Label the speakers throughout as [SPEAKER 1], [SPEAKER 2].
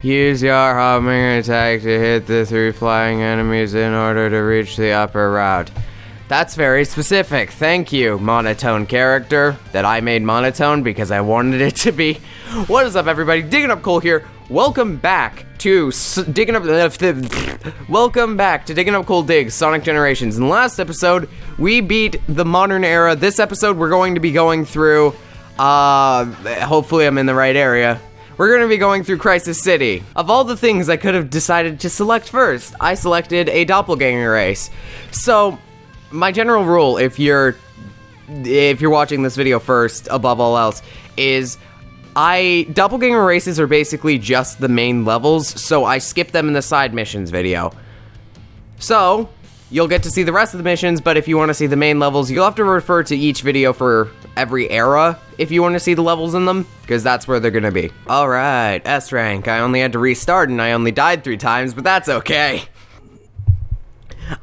[SPEAKER 1] Use your homing attack to hit the 3 flying enemies in order to reach the upper route. That's very specific. Thank you, monotone character, that I made monotone because I wanted it to be. What is up, everybody? Digging Up Coal here. Welcome back to Digging Up Coal Digs Sonic Generations. In the last episode, we beat the modern era. This episode, we're going to be going through, hopefully I'm in the right area. We're going to be going through Crisis City. Of all the things I could have decided to select first, I selected a doppelganger race. So, my general rule, if you're watching this video first, above all else, is doppelganger races are basically just the main levels, so I skip them in the side missions video. So, you'll get to see the rest of the missions, but if you want to see the main levels, you'll have to refer to each video for every era if you want to see the levels in them, because that's where they're gonna be. Alright, S rank. I only had to restart and I only died 3 times, but that's okay.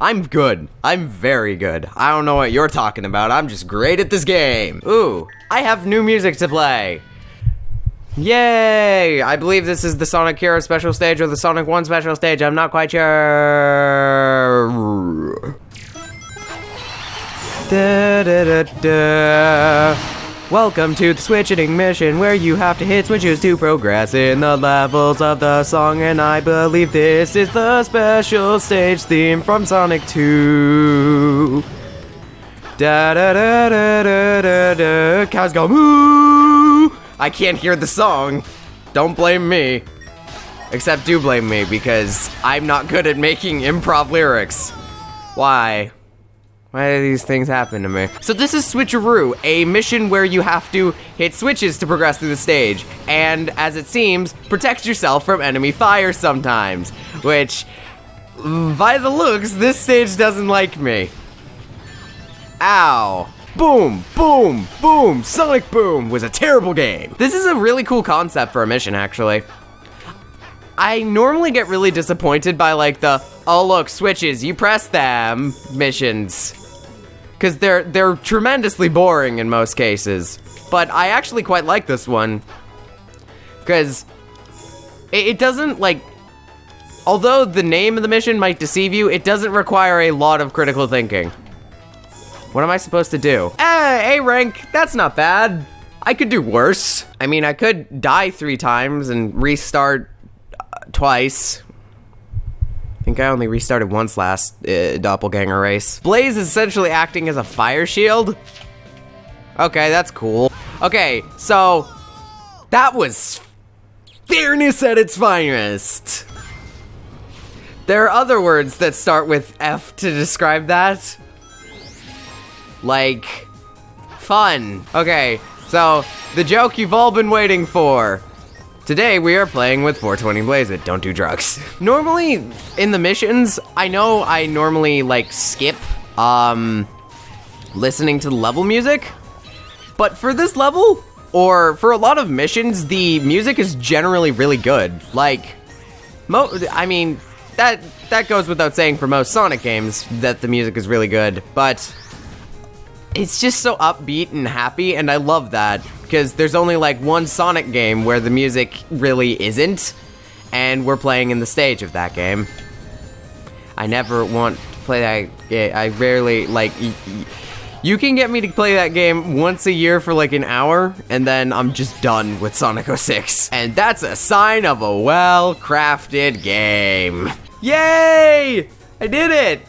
[SPEAKER 1] I'm good. I'm very good. I don't know what you're talking about. I'm just great at this game. Ooh, I have new music to play. Yay! I believe this is the Sonic Hero special stage or the Sonic 1 special stage. I'm not quite sure. Da, da, da, da. Welcome to the switching mission where you have to hit switches to progress in the levels of the song, and I believe this is the special stage theme from Sonic 2. Da da da da da da da. Cows go moo. I can't hear the song. Don't blame me. Except do blame me because I'm not good at making improv lyrics. Why? Why do these things happen to me? So this is Switcheroo, a mission where you have to hit switches to progress through the stage, and as it seems, protect yourself from enemy fire sometimes, which, by the looks, this stage doesn't like me. Ow. Boom, boom, boom, Sonic Boom was a terrible game. This is a really cool concept for a mission, actually. I normally get really disappointed by like the, oh look, switches, you press them missions. Cause they're tremendously boring in most cases. But I actually quite like this one. Cause it doesn't like, although the name of the mission might deceive you, it doesn't require a lot of critical thinking. What am I supposed to do? A rank, that's not bad. I could do worse. I mean, I could die 3 times and restart twice. I think I only restarted once last doppelganger race. Blaze is essentially acting as a fire shield. Okay, that's cool. Okay, so that was fairness at its finest. There are other words that start with F to describe that. Like, fun. Okay, so the joke you've all been waiting for. Today, we are playing with 420 Blaze It. Don't do drugs. Normally, in the missions, I know I normally, like, skip, listening to the level music. But for this level, or for a lot of missions, the music is generally really good. Like, I mean, that goes without saying for most Sonic games, that the music is really good. But it's just so upbeat and happy, and I love that. Because there's only like one Sonic game where the music really isn't, and we're playing in the stage of that game. I never want to play that game. I rarely, like, you can get me to play that game once a year for like an hour, and then I'm just done with Sonic 06. And that's a sign of a well-crafted game. Yay! I did it!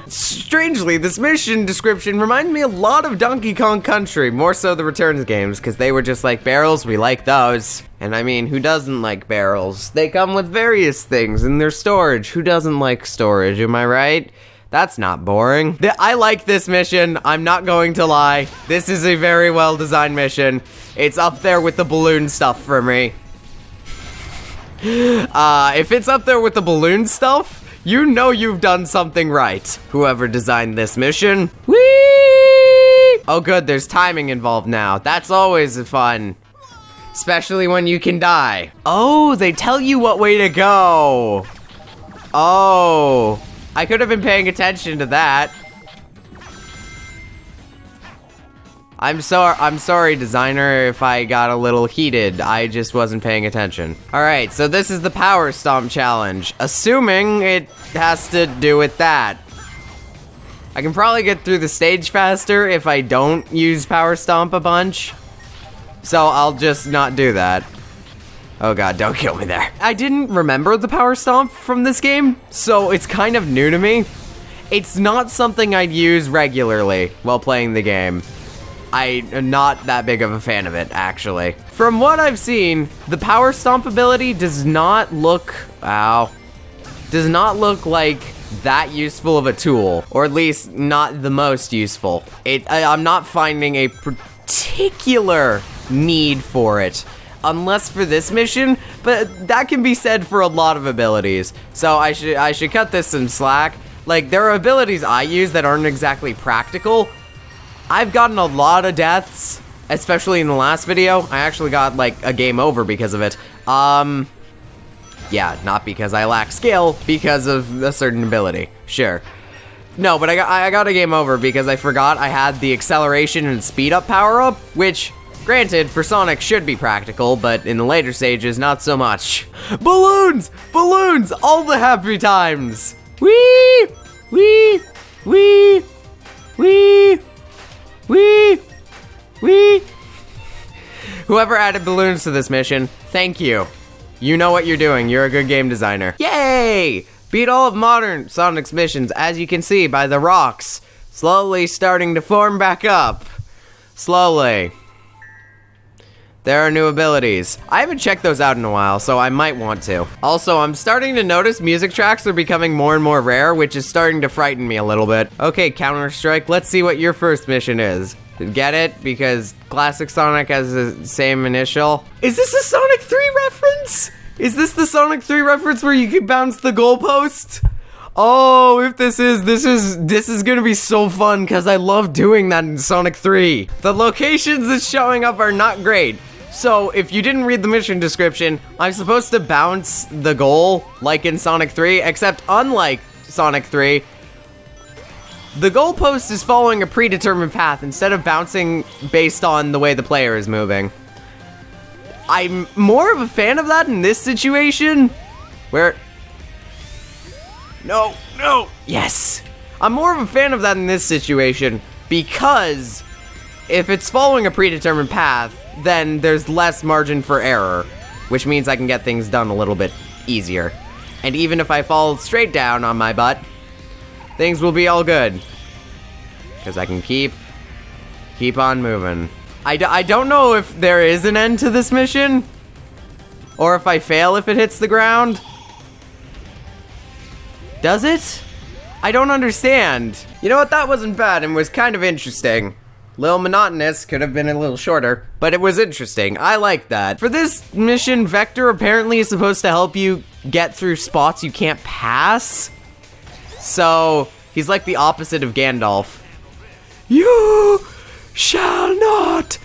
[SPEAKER 1] Strangely, this mission description reminded me a lot of Donkey Kong Country, more so the Returns games, because they were just like barrels, we like those. And I mean, who doesn't like barrels? They come with various things in their storage. Who doesn't like storage, am I right? That's not boring. I like this mission, I'm not going to lie. This is a very well-designed mission. It's up there with the balloon stuff for me. If it's up there with the balloon stuff, you know you've done something right. Whoever designed this mission. Whee! Oh good, there's timing involved now. That's always fun. Especially when you can die. Oh, they tell you what way to go. Oh, I could have been paying attention to that. I'm sorry, designer, if I got a little heated. I just wasn't paying attention. All right, so this is the Power Stomp challenge. Assuming it has to do with that. I can probably get through the stage faster if I don't use Power Stomp a bunch. So I'll just not do that. Oh god, don't kill me there. I didn't remember the Power Stomp from this game, so it's kind of new to me. It's not something I'd use regularly while playing the game. I'm not that big of a fan of it, actually. From what I've seen, the Power Stomp ability does not look like that useful of a tool, or at least not the most useful. I'm not finding a particular need for it, unless for this mission, but that can be said for a lot of abilities. So I should cut this some slack. Like, there are abilities I use that aren't exactly practical. I've gotten a lot of deaths, especially in the last video. I actually got, like, a game over because of it. Yeah, not because I lack skill, because of a certain ability. Sure. No, but I got a game over because I forgot I had the acceleration and speed up power up, which, granted, for Sonic should be practical, but in the later stages, not so much. Balloons! Balloons! All the happy times! Whee! Whee! Whee! Whee! Whee! Whee! Whoever added balloons to this mission, thank you. You know what you're doing. You're a good game designer. Yay! Beat all of modern Sonic's missions, as you can see by the rocks slowly starting to form back up. Slowly. There are new abilities. I haven't checked those out in a while, so I might want to. Also, I'm starting to notice music tracks are becoming more and more rare, which is starting to frighten me a little bit. Okay, Counter-Strike, let's see what your first mission is. Get it? Because classic Sonic has the same initial. Is this a Sonic 3 reference? Is this the Sonic 3 reference where you can bounce the goalpost? Oh, if this is gonna be so fun because I love doing that in Sonic 3. The locations that's showing up are not great. So, if you didn't read the mission description, I'm supposed to bounce the goal like in Sonic 3, except unlike Sonic 3, the goalpost is following a predetermined path instead of bouncing based on the way the player is moving. I'm more of a fan of that in this situation, where... No, yes! I'm more of a fan of that in this situation, because if it's following a predetermined path, then there's less margin for error, which means I can get things done a little bit easier. And even if I fall straight down on my butt, things will be all good. Because I can keep on moving. I don't know if there is an end to this mission, or if I fail if it hits the ground. Does it? I don't understand. You know what, that wasn't bad and was kind of interesting. Little monotonous, could have been a little shorter, but it was interesting. I like that. For this mission, Vector apparently is supposed to help you get through spots you can't pass. So, he's like the opposite of Gandalf. You shall not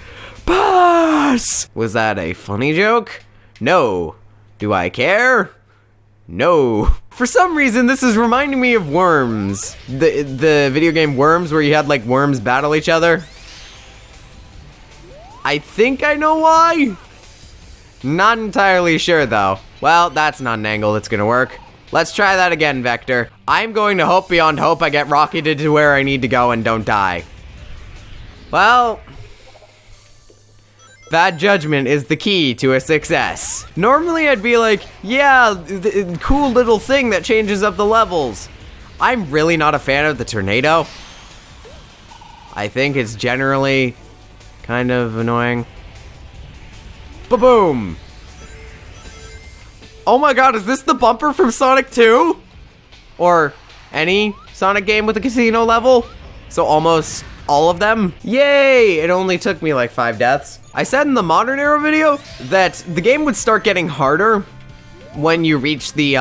[SPEAKER 1] pass! Was that a funny joke? No. Do I care? No. For some reason, this is reminding me of Worms. The video game Worms, where you had, like, worms battle each other. I think I know why. Not entirely sure, though. Well, that's not an angle that's gonna work. Let's try that again, Vector. I'm going to hope beyond hope I get rocketed to where I need to go and don't die. Well... bad judgment is the key to a success. Normally I'd be like, yeah, cool little thing that changes up the levels. I'm really not a fan of the tornado. I think it's generally kind of annoying. Ba-boom! Oh my god, is this the bumper from Sonic 2? Or any Sonic game with a casino level? So almost all of them? Yay! It only took me like 5 deaths. I said in the Modern Era video that the game would start getting harder when you reach the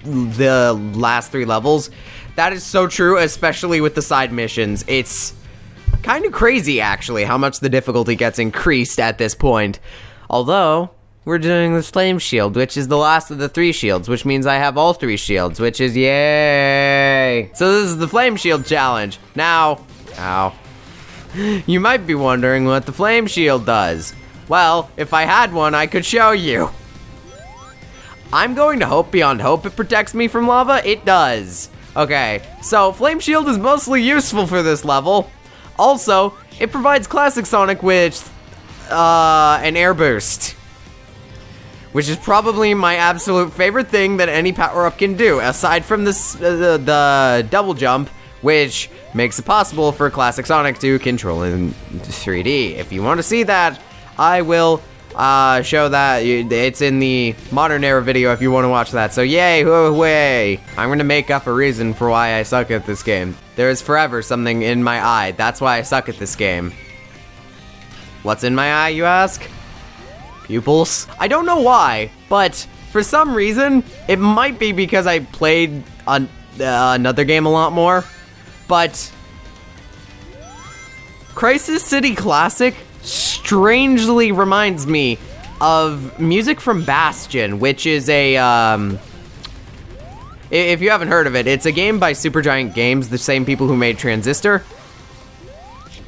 [SPEAKER 1] the last 3 levels. That is so true, especially with the side missions. It's kind of crazy, actually, how much the difficulty gets increased at this point. Although, we're doing this flame shield, which is the last of the 3 shields, which means I have all 3 shields, which is yay! So this is the flame shield challenge. Now, ow. You might be wondering what the flame shield does. Well, if I had one, I could show you. I'm going to hope beyond hope it protects me from lava. It does. Okay, so flame shield is mostly useful for this level. Also, it provides classic Sonic with an air boost, which is probably my absolute favorite thing that any power-up can do, aside from this, the double jump, which makes it possible for classic Sonic to control in 3D. If you want to see that, I will show that. It's in the modern era video if you want to watch that. So yay, hooray! I'm gonna make up a reason for why I suck at this game. There is forever something in my eye. That's why I suck at this game. What's in my eye, you ask? Pupils? I don't know why, but for some reason, it might be because I played another game a lot more, but Crisis City Classic strangely reminds me of music from Bastion, which is a, if you haven't heard of it, it's a game by Supergiant Games, the same people who made Transistor.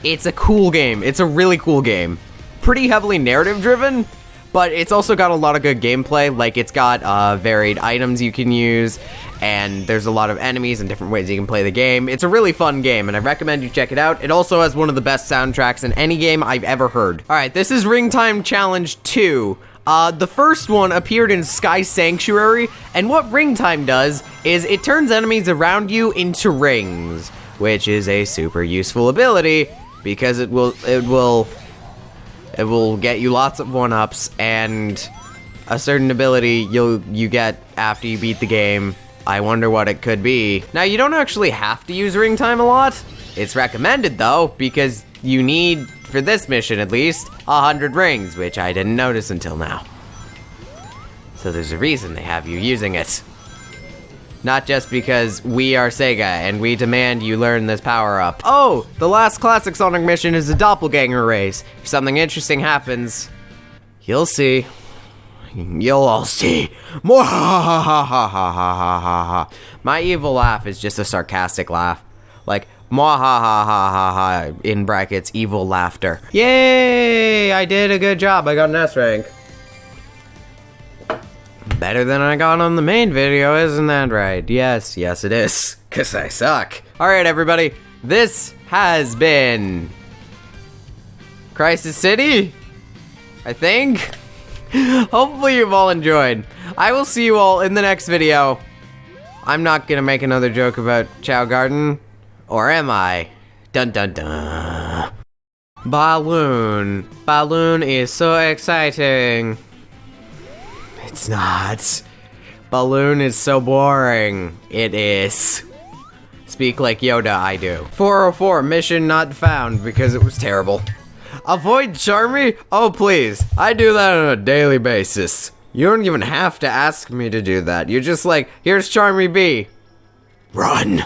[SPEAKER 1] It's a cool game. It's a really cool game. Pretty heavily narrative driven, but it's also got a lot of good gameplay. Like, it's got varied items you can use, and there's a lot of enemies and different ways you can play the game. It's a really fun game, and I recommend you check it out. It also has one of the best soundtracks in any game I've ever heard. All right, this is Ring Time Challenge 2. The first one appeared in Sky Sanctuary, and what Ring Time does is it turns enemies around you into rings, which is a super useful ability because it will get you lots of 1-ups and a certain ability you get after you beat the game. I wonder what it could be. Now, you don't actually have to use Ring Time a lot. It's recommended, though, because you need, for this mission at least, 100 rings, which I didn't notice until now. So there's a reason they have you using it. Not just because we are Sega and we demand you learn this power-up. Oh, the last classic Sonic mission is a doppelganger race. If something interesting happens, you'll see. You'll all see. My evil laugh is just a sarcastic laugh. Like, in brackets, evil laughter. Yay! I did a good job. I got an S rank. Better than I got on the main video, isn't that right? Yes, yes it is. 'Cause I suck. Alright, everybody. This has been Crisis City, I think. Hopefully you've all enjoyed. I will see you all in the next video. I'm not gonna make another joke about Chow Garden. Or am I? Dun dun dun. Balloon. Balloon is so exciting. It's not. Balloon is so boring. It is. Speak like Yoda, I do. 404, mission not found because it was terrible. Avoid Charmy? Oh, please. I do that on a daily basis. You don't even have to ask me to do that. You're just like, here's Charmy B. Run.